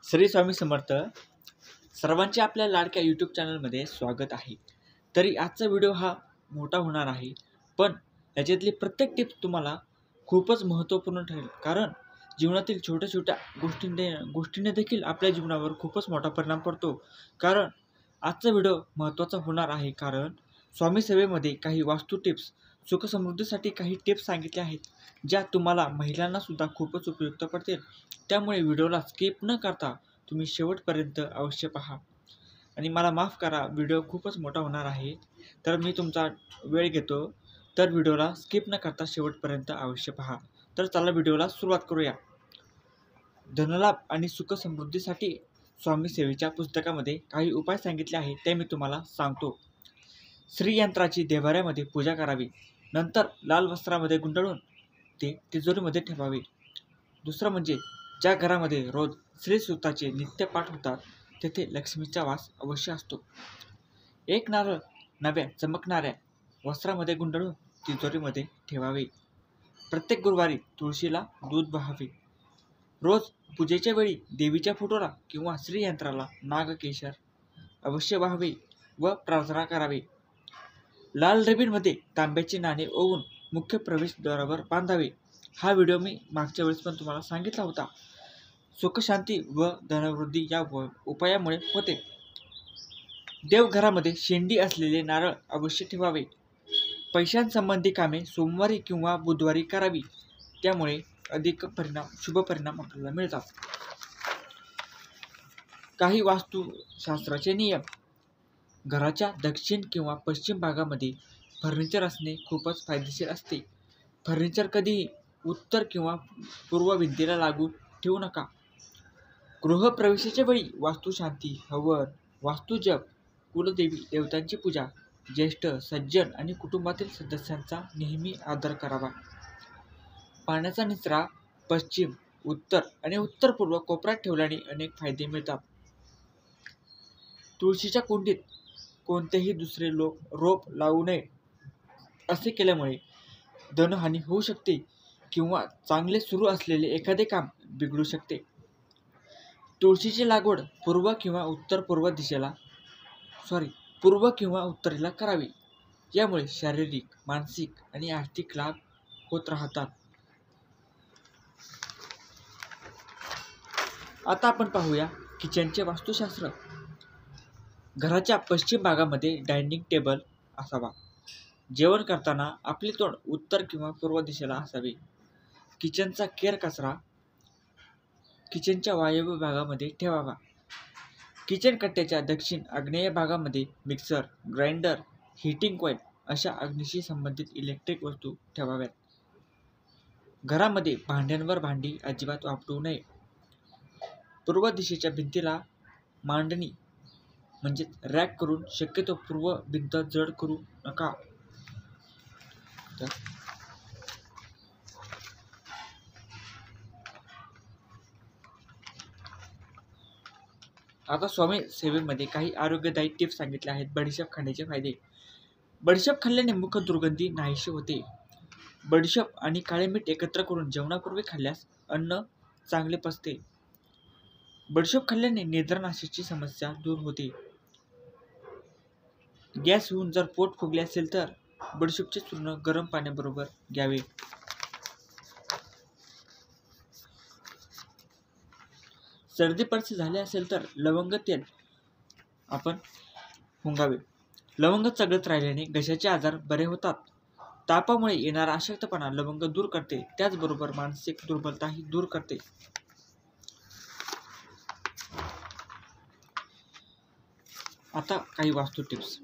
श्री स्वामी समर्थ. सर्वांचे आपल्या लाडक्या यूट्यूब चॅनलमध्ये स्वागत आहे. तरी आजचा व्हिडिओ हा मोठा होणार आहे, पण याच्यातली प्रत्येक टिप्स तुम्हाला खूपच महत्त्वपूर्ण ठरेल. कारण जीवनातील छोट्या छोट्या गोष्टींनी देखील आपल्या जीवनावर खूपच मोठा परिणाम पडतो. कारण आजचा व्हिडिओ महत्त्वाचा होणार आहे, कारण स्वामी सेवेमध्ये काही वास्तू टिप्स, सुखसमृद्धीसाठी काही टिप्स सांगितल्या आहेत, ज्या तुम्हाला महिलांनासुद्धा खूपच उपयुक्त पडतील. त्यामुळे व्हिडिओला स्किप न करता तुम्ही शेवटपर्यंत अवश्य पहा. आणि मला माफ करा, व्हिडिओ खूपच मोठा होणार आहे, तर मी तुमचा वेळ घेतो. तर व्हिडिओला स्किप न करता शेवटपर्यंत अवश्य पहा. तर चला व्हिडिओला सुरुवात करूया. धनलाभ आणि सुखसमृद्धीसाठी स्वामी सेवेच्या पुस्तकामध्ये काही उपाय सांगितले आहेत, ते मी तुम्हाला सांगतो. श्रीयंत्राची देव्हाऱ्यामध्ये पूजा करावी. नंतर लाल वस्त्रामध्ये गुंडाळून ते तिजोरीमध्ये ठेवावे. दुसरं म्हणजे ज्या घरामध्ये रोज श्रीसूक्ताचे नित्यपाठ होतात, तेथे लक्ष्मीचा वास अवश्य असतो. एक नारळ नव्या चमकणाऱ्या वस्त्रामध्ये गुंडाळून तिजोरीमध्ये ठेवावे. प्रत्येक गुरुवारी तुळशीला दूध वाहावे. रोज पूजेच्या वेळी देवीच्या फोटोला किंवा श्रीयंत्राला नागकेशर अवश्य वाहावे व प्रार्थना करावी. लाल रिबीनमध्ये तांब्याचे नाणे ओवून मुख्य प्रवेशद्वारावर बांधावे. हा व्हिडिओ मी मागच्या वेळेस पण तुम्हाला सांगितला होता. सुखशांती व धनवृद्धी या उपायामुळे होते. देवघरामध्ये शेंडी असलेले नारळ अवश्य ठेवावे. पैशांसंबंधी कामे सोमवारी किंवा बुधवारी करावी, त्यामुळे अधिक शुभ परिणाम आपल्याला मिळतात. काही वास्तुशास्त्राचे नियम. घराच्या दक्षिण किंवा पश्चिम भागामध्ये फर्निचर असणे खूपच फायदेशीर असते. फर्निचर कधीही उत्तर किंवा पूर्व भिंतीला लागून ठेवू नका. गृहप्रवेशाच्या वेळी वास्तुशांती, हवन, वास्तुजप, कुलदेवी देवतांची पूजा, ज्येष्ठ सज्जन आणि कुटुंबातील सदस्यांचा नेहमी आदर करावा. पाण्याचा निचरा पश्चिम, उत्तर आणि उत्तर पूर्व कोपऱ्यात ठेवल्याने अनेक फायदे मिळतात. तुळशीच्या कुंडीत कोणतेही दुसरे रोप लावू नये. असे केल्यामुळे धनहानी होऊ शकते किंवा चांगले सुरू असलेले एखादे काम बिघडू शकते. तुळशीची लागवड पूर्व किंवा उत्तरेला करावी. यामुळे शारीरिक, मानसिक आणि आर्थिक लाभ होत राहतात. आता आपण पाहूया किचनचे वास्तुशास्त्र. घराच्या पश्चिम भागामध्ये डायनिंग टेबल असावा. जेवण करताना आपले तोंड उत्तर किंवा पूर्व दिशेला असावे. किचनचा केर कचरा किचनच्या वायव्य भागामध्ये ठेवावा. किचन कट्ट्याच्या दक्षिण आग्नेय भागामध्ये मिक्सर, ग्राइंडर, हीटिंग कॉइल अशा अग्नीशी संबंधित इलेक्ट्रिक वस्तू ठेवाव्यात. घरामध्ये भांड्यांवर भांडी अजिबात वापरू नये. पूर्व दिशेच्या भिंतीला मांडणी म्हणजे रॅक करून शक्यतो पूर्व भिंत जड करू नका. आता स्वामी सेवेमध्ये काही आरोग्यदायी टिप्स सांगितले आहेत. बडीशेप खाण्याचे फायदे. बडीशेप खाल्ल्याने मुख दुर्गंधी नाहीशी होते. बडीशेप आणि काळे मीठ एकत्र करून जेवणापूर्वी खाल्ल्यास अन्न चांगले पचते. बडीशेप खाल्ल्याने निद्रानाशाची समस्या दूर होते. गॅस होऊन जर पोट फुगले असेल तर बडीशेपचे चूर्ण गरम पाण्याबरोबर घ्यावे. सर्दी पडसे झाले असेल तर लवंग तेल आपण हुंगावे. लवंग चगळत राहिल्याने घशाचे आजार बरे होतात. तापामुळे येणारा अशक्तपणा लवंग दूर करते. त्याचबरोबर मानसिक दुर्बलताही दूर करते. आता काही वास्तू टिप्स.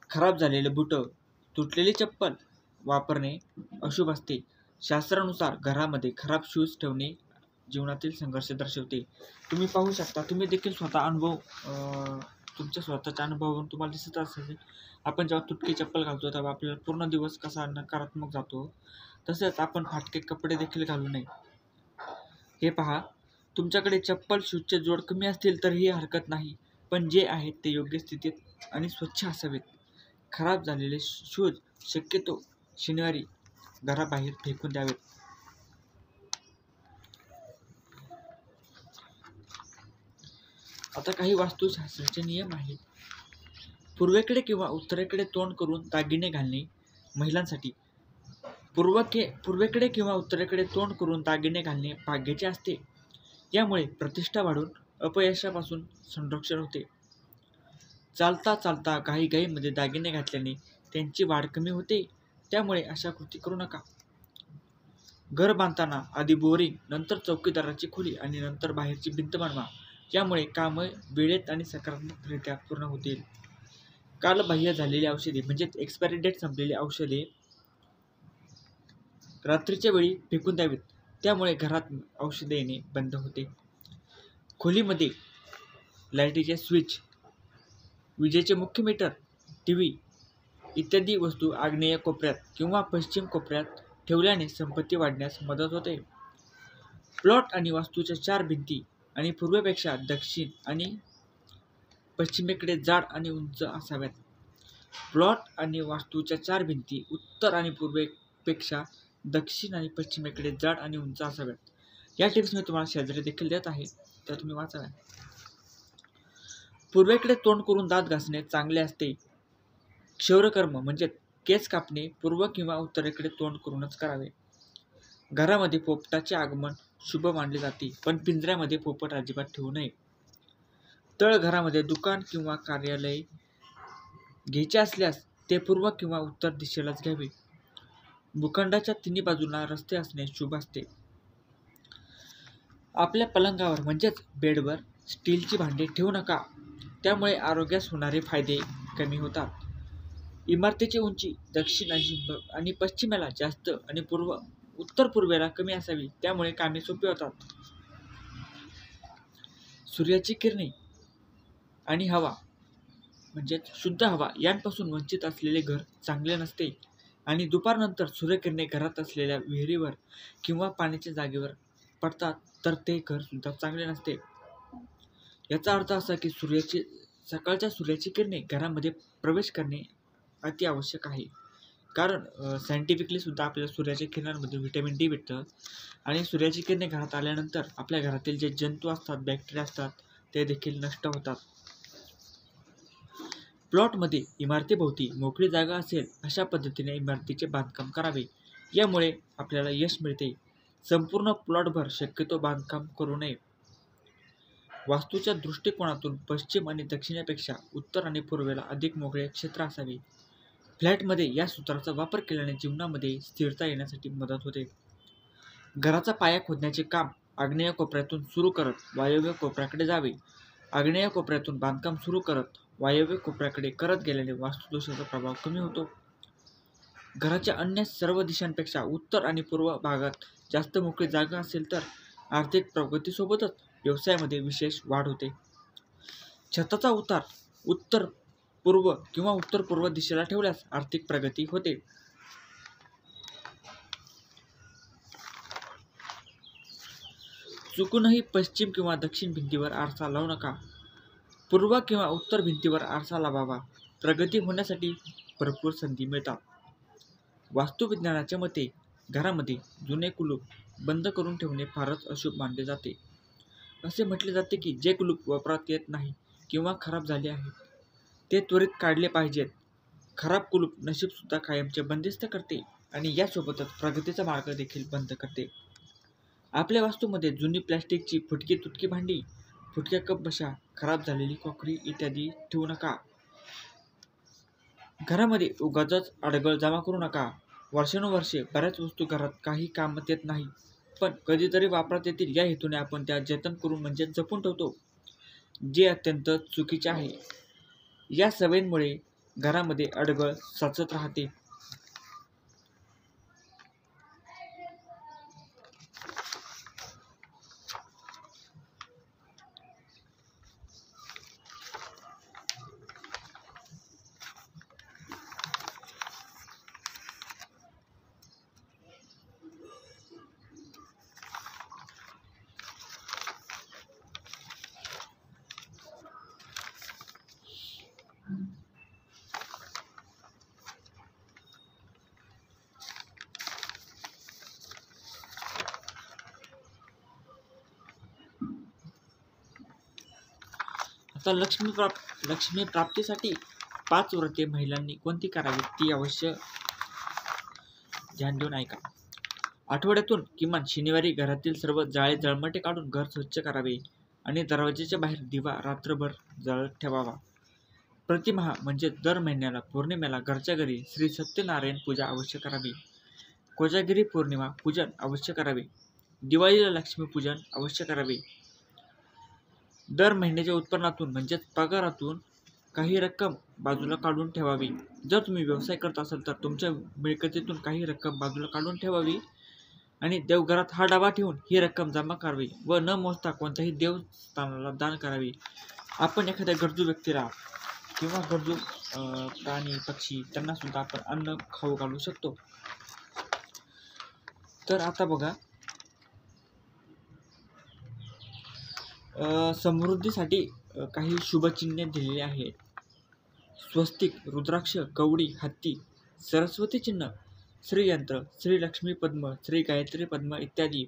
खराब झालेले बूट, तुटलेली चप्पल वापरणे अशुभ असते. शास्त्रानुसार घरामध्ये खराब शूज ठेवणे जीवनातील संघर्ष दर्शवते. तुम्ही पाहू शकता, तुम्ही देखील तुमच्या स्वतःच्या अनुभवावरून तुम्हाला दिसत असेल, आपण जेव्हा तुटकी चप्पल घालतो तेव्हा आपल्याला पूर्ण दिवस कसा नकारात्मक जातो. तसेच आपण फाटके कपडे देखील घालू नये. हे पहा, तुमच्याकडे चप्पल शूजचे जोड कमी असतील तरीही हरकत नाही, पण जे आहेत ते योग्य स्थितीत आणि स्वच्छ असावेत. खराब झालेले शूज शक्यतो शनिवारी घराबाहेर फेकून द्यावेत. आता काही वास्तुशास्त्राचे नियम आहेत. पूर्वेकडे किंवा उत्तरेकडे तोंड करून दागिने घालणे महिलांसाठी. पूर्वेकडे किंवा उत्तरेकडे तोंड करून दागिने घालणे भाग्याचे असते. यामुळे प्रतिष्ठा वाढून अपयशापासून संरक्षण होते. चालता चालता घाईघाईमध्ये दागिने घातल्याने त्यांची वाढ कमी होते. त्यामुळे अशा कृती करू नका. घर बांधताना आधी बोरिंग, नंतर चौकीदाराची खोली आणि नंतर बाहेरची भिंत बनवा. यामुळे कामं वेळेत आणि सकारात्मकरित्या पूर्ण होतील. कालबाह्य झालेली औषधे म्हणजेच एक्सपायरी डेट संपलेली औषधे रात्रीच्या वेळी फेकून द्यावीत. त्यामुळे घरात औषधे येणे बंद होते. खोलीमध्ये लाईटीचे स्विच, विजेचे मुख्य मीटर, टीव्ही इत्यादी वस्तू आग्नेय कोपऱ्यात किंवा पश्चिम कोपऱ्यात ठेवल्याने संपत्ती वाढण्यास मदत होते. प्लॉट आणि वास्तूच्या 4 भिंती आणि पूर्वेपेक्षा दक्षिण आणि पश्चिमेकडे जाड आणि उंच असाव्यात. प्लॉट आणि वास्तूच्या 4 भिंती उत्तर आणि पूर्वेपेक्षा दक्षिण आणि पश्चिमेकडे जाड आणि उंच असाव्यात. या टिप्स मी तुम्हाला शेजारी देखील देत आहे, त्या तुम्ही वाचाव्या. पूर्वेकडे तोंड करून दात घासणे चांगले असते. क्षौरकर्म म्हणजे केस कापणे पूर्व किंवा उत्तरेकडे तोंड करूनच करावे. घरामध्ये पोपटाचे आगमन शुभ मानले जाते, पण पिंजऱ्यामध्ये पोपट अजिबात ठेवू नये. तळघरामध्ये दुकान किंवा कार्यालय घ्यायचे असल्यास ते पूर्व किंवा उत्तर दिशेलाच घ्यावे. भूखंडाच्या तिन्ही बाजूंना रस्ते असणे शुभ असते. आपल्या पलंगावर म्हणजेच बेडवर स्टीलची भांडी ठेवू नका. त्यामुळे आरोग्यास होणारे फायदे कमी होतात. इमारतीची उंची दक्षिण आणि पश्चिमेला जास्त आणि उत्तर पूर्वेला कमी असावी. त्यामुळे कामे सोपी होतात. सूर्याची किरणे आणि हवा म्हणजेच शुद्ध हवा यांपासून वंचित असलेले घर चांगले नसते. आणि दुपारनंतर सूर्यकिरणे घरात असलेल्या विहिरीवर किंवा पाण्याच्या जागेवर पडतात तर ते घर सुद्धा चांगले नसते. याचा अर्थ असा की सकाळच्या सूर्याची किरणे घरामध्ये प्रवेश करणे अति आवश्यक आहे. कारण सायंटिफिकली सुद्धा आपल्याला सूर्याच्या किरणांमध्ये व्हिटॅमिन डी भेटतं. आणि सूर्याची किरणे घरात आल्यानंतर आपल्या घरातील जे जंतू असतात, बॅक्टेरिया असतात, ते देखील नष्ट होतात. प्लॉटमध्ये इमारतीभोवती मोकळी जागा असेल अशा पद्धतीने इमारतीचे बांधकाम करावे. यामुळे आपल्याला यश मिळते. संपूर्ण प्लॉटभर शक्यतो बांधकाम करू नये. वास्तूच्या दृष्टिकोनातून पश्चिम आणि दक्षिणेपेक्षा उत्तर आणि पूर्वेला अधिक मोकळे क्षेत्र असावे. फ्लॅटमध्ये या सूत्राचा वापर केल्याने जीवनामध्ये स्थिरता येण्यासाठी मदत होते. घराचा पाया खोदण्याचे काम आग्नेय कोपऱ्यातून सुरू करत वायव्य कोपऱ्याकडे जावे. आग्नेय कोपऱ्यातून बांधकाम सुरू करत वायव्य कोपऱ्याकडे करत गेल्याने वास्तुदोषाचा प्रभाव कमी होतो. घराच्या अन्य सर्व दिशांपेक्षा उत्तर आणि पूर्व भागात जास्त मोकळी जागा असेल तर आर्थिक प्रगतीसोबतच व्यवसायामध्ये विशेष वाढ होते. छताचा उतार उत्तर पूर्व किंवा उत्तर पूर्व दिशेला ठेवल्यास आर्थिक प्रगती होते. चुकूनही पश्चिम किंवा दक्षिण भिंतीवर आरसा लावू नका. पूर्व किंवा उत्तर भिंतीवर आरसा लावावा. प्रगती होण्यासाठी भरपूर संधी मिळतात. वास्तुविज्ञानाच्या मते घरामध्ये जुने कुलूप बंद करून ठेवणे फारच अशुभ मानले जाते. असे म्हटले जाते की जे कुलूप वापरात येत नाही किंवा खराब झाले आहेत ते त्वरित काढले पाहिजेत. खराब कुलूप नशीबसुद्धा कायमचे बंदिस्त करते आणि यासोबतच प्रगतीचा मार्ग देखील बंद करते. आपल्या वास्तूमध्ये जुनी प्लॅस्टिकची फुटकी तुटकी भांडी, फुटक्या कप बशा, खराब झालेली क्रॉकरी इत्यादी ठेवू नका. घरामध्ये उगाचच अडगळ जमा करू नका. वर्षानुवर्षे बऱ्याच वस्तू घरात काही कामात येत नाही, पण कधीतरी वापरात येतील या हेतूने आपण त्या जतन करून म्हणजे जपून ठेवतो, जे अत्यंत चुकीचे आहे. या सवयींमुळे घरामध्ये अडगळ साचत राहते. आता लक्ष्मी प्राप्तीसाठी 5 व्रते महिलांनी कोणती करावी ती अवश्य ध्यान देऊन ऐका. आठवड्यातून किमान शनिवारी घरातील सर्व जाळे जळमटे काढून घर स्वच्छ करावे आणि दरवाजाच्या बाहेर दिवा रात्रभर जळत ठेवावा. प्रतिमहा म्हणजे दर महिन्याला पौर्णिमेला घरच्या घरी श्री सत्यनारायण पूजा अवश्य करावी. कोजागिरी पौर्णिमा पूजन अवश्य करावे. दिवाळीला लक्ष्मी पूजन अवश्य करावे. दर महिन्याच्या उत्पन्नातून म्हणजेच पगारातून काही रक्कम बाजूला काढून ठेवावी. जर तुम्ही व्यवसाय करत असाल तर तुमच्या मिळकतीतून काही रक्कम बाजूला काढून ठेवावी आणि देवघरात हा डबा ठेवून ही रक्कम जमा करावी व न मोजता कोणत्याही देवस्थानाला दान करावी. आपण एखाद्या गरजू व्यक्तीला किंवा गरजू प्राणी पक्षी त्यांना सुद्धा आपण अन्न खाऊ घालू शकतो. तर आता बघा, समृद्धीसाठी काही शुभचिन्हे दिलेली आहेत. स्वस्तिक, रुद्राक्ष, कवडी, हत्ती, सरस्वती चिन्ह, श्रीयंत्र, श्री लक्ष्मी पद्म, श्री गायत्री पद्म इत्यादी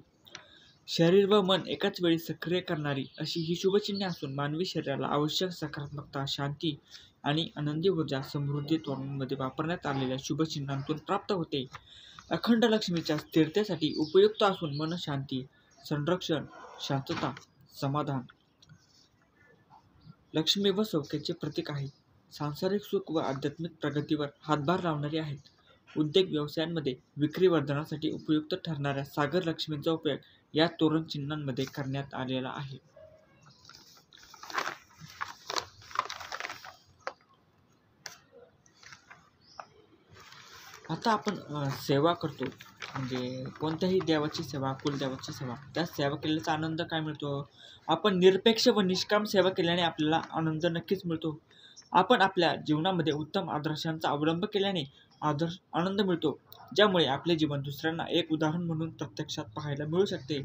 शरीर व मन एकाच वेळी सक्रिय करणारी अशी ही शुभचिन्हे असून मानवी शरीराला आवश्यक सकारात्मकता, शांती आणि आनंदी ऊर्जा समृद्धी तोरणांमध्ये वापरण्यात आलेल्या शुभचिन्हांतून प्राप्त होते. अखंड लक्ष्मीच्या स्थिरतेसाठी उपयुक्त असून मन शांती, संरक्षण, शांतता, समाधान, लक्ष्मी व सौख्याचे प्रतीक आहे. सांसारिक सुख व आध्यात्मिक प्रगतीवर हातभार लावणारी आहेत. उद्योग व्यवसायांमध्ये विक्री वर्धनासाठी उपयुक्त ठरणाऱ्या सागर लक्ष्मीचा उपयोग या तोरण चिन्हांमध्ये करण्यात आलेला आहे. आता आपण सेवा करतो, म्हणजे कोणत्याही देवाची सेवा, कुलदेवाची सेवा, त्या सेवा केल्याचा आनंद काय मिळतो? आपण निरपेक्ष व निष्काम सेवा केल्याने आपल्याला आनंद नक्कीच मिळतो. आपण आपल्या जीवनामध्ये उत्तम आदर्शांचा अवलंब केल्याने आनंद मिळतो, ज्यामुळे आपले जीवन दुसऱ्यांना एक उदाहरण म्हणून प्रत्यक्षात पाहायला मिळू शकते.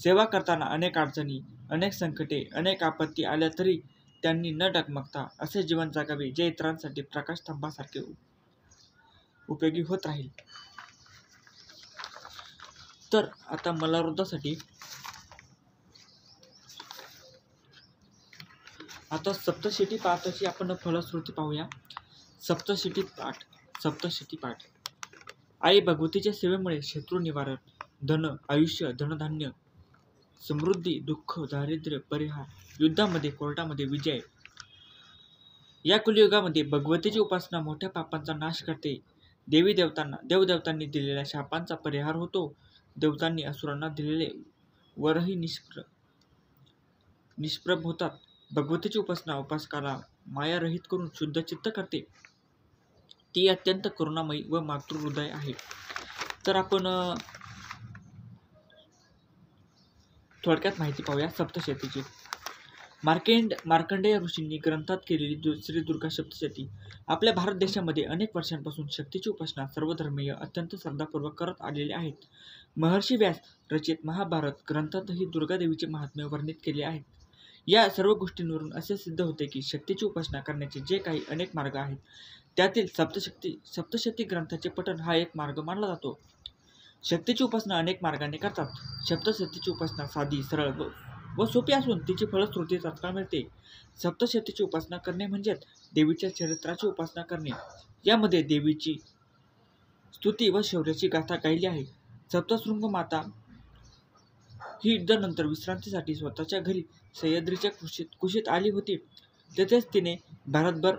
सेवा करताना अनेक अडचणी, अनेक संकटे, अनेक आपत्ती आल्या तरी त्यांनी न डगमगता असे जीवन जगावे जे इतरांसाठी प्रकाशस्तंभासारखे उपयोगी होत राहील. तर आता मलावृद्धासाठी आता सप्तशती पाठाची आपण फलश्रुती पाहूया. सप्तशती पाठ. आई भगवतीच्या सेवेमुळे शत्रू निवारण, धन, आयुष्य, धनधान्य, समृद्धी, दुःख, दारिद्र्य परिहार, युद्धामध्ये, कोर्टामध्ये विजय. या कलियुगामध्ये भगवतीची उपासना मोठ्या पापांचा नाश करते. देवदेवतांनी दिलेल्या शापांचा परिहार होतो. देवतांनी असुरांना दिलेले वरही निष्प्रभ होतात. भगवतीची उपासना उपासकाला मायारहित करून शुद्ध चित्त करते. ती अत्यंत करुणामयी व मातृहृदय आहे. तर आपण थोडक्यात माहिती पाहूया सप्तशतीची. मार्कंडेय ऋषींनी ग्रंथात केलेली श्री दुर्गा सप्तशती. आपल्या भारत देशामध्ये अनेक वर्षांपासून शक्तीची उपासना सर्वधर्मीय अत्यंत श्रद्धापूर्वक करत आलेले आहेत. महर्षी व्यास रचित महाभारत ग्रंथातही दुर्गादेवीचे महात्म्य वर्णित केले आहेत. या सर्व गोष्टींवरून असे सिद्ध होते की शक्तीची उपासना करण्याचे जे काही अनेक मार्ग आहेत त्यातील सप्तशती ग्रंथाचे पठण हा एक मार्ग मानला जातो. शक्तीची उपासना अनेक मार्गाने करतात. सप्तशतीची उपासना साधी, सरळ व सोपी असून तिची फलश्रुती तात्काळ मिळते. सप्तशतीची उपासना करणे म्हणजेच देवीच्या चरित्राची उपासना करणे. यामध्ये देवीची स्तुती व शौर्याची गाथा गायली आहे. सप्तशृंग माता ही युद्धानंतर विश्रांतीसाठी स्वतःच्या घरी सह्याद्रीच्या कुशीत आली होती. तेथेच तिने भारतभर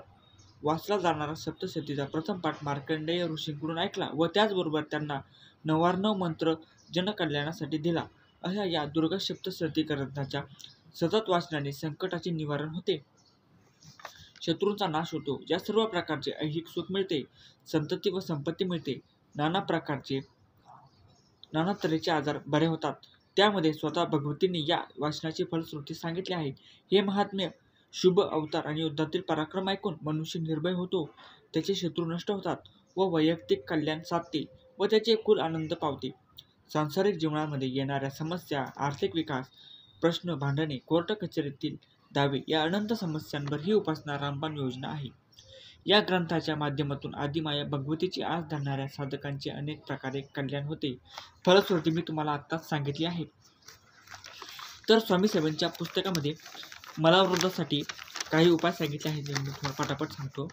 वाचला जाणारा सप्तशतीचा प्रथम पाठ मार्कंडेय ऋषींकडून ऐकला व त्याचबरोबर त्यांना 9 मंत्र जनकल्याणासाठी दिला. अशा या दुर्गा सप्तशती ग्रंथाच्या सतत वाचनाने संकटाचे निवारण होते, शत्रूंचा नाश होतो, या सर्व प्रकारचे ऐहिक सुख मिळते, संतती व संपत्ती मिळते, नाना तऱ्हेचे आजार बरे होतात. त्यामध्ये स्वतः भगवतींनी या वाचनाची फलश्रुती सांगितली आहे. हे महात्म्य शुभ अवतार आणि युद्धातील पराक्रम ऐकून मनुष्य निर्भय होतो, त्याचे शत्रू नष्ट होतात व वैयक्तिक कल्याण साधते व त्याचे कुल आनंद पावते. सांसारिक जीवनामध्ये येणाऱ्या समस्या, आर्थिक विकास, प्रश्न, भांडणे, कोर्ट कचेरीतील दावे या अनंत समस्यांवर ही उपासना रामबाण योजना आहे. या ग्रंथाच्या माध्यमातून आदिमाया भगवतीची आस धरणाऱ्या साधकांचे अनेक प्रकारे कल्याण होते. फलश्रुती मी तुम्हाला आत्ताच सांगितली आहे. तर स्वामी सेवांच्या पुस्तकामध्ये मलावृद्धासाठी काही उपाय सांगितले आहेत जे मी तुम्हाला पटापट सांगतो.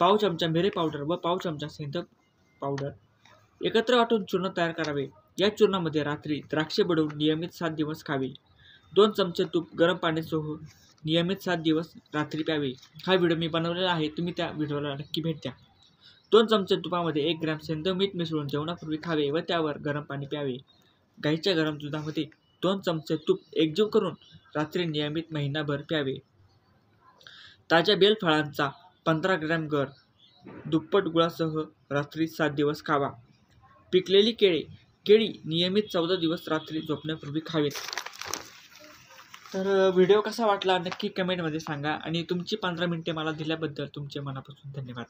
पाव चमचा मिरे पावडर व पाव चमचा सेंध पावडर एकत्र वाटून चूर्ण तयार करावे. या चूर्णामध्ये रात्री द्राक्षे बुडवून नियमित 7 दिवस खावे. 2 चमचे तूप गरम पाण्यासह नियमित 7 दिवस रात्री प्यावे. हा व्हिडिओ मी बनवलेला आहे, तुम्ही त्या व्हिडिओला नक्की भेट द्या. 2 चमचे तुपामध्ये 1 ग्रॅम सेंध मीठ मिसळून जेवणापूर्वी खावे व त्यावर गरम पाणी प्यावे. गाईच्या गरम दुधामध्ये 2 चमचे तूप एकजीव करून रात्री नियमित महिनाभर प्यावे. ताज्या बेलफळांचा 15 ग्रॅम गर दुप्पट गुळासह रात्री 7 दिवस खावा. पिकलेली केळी नियमित 14 दिवस रात्री झोपण्यापूर्वी खावेत. तर व्हिडिओ कसा वाटला नक्की कमेंटमध्ये सांगा आणि तुमची 15 मिनिटे मला दिल्याबद्दल तुमचे मनापासून धन्यवाद.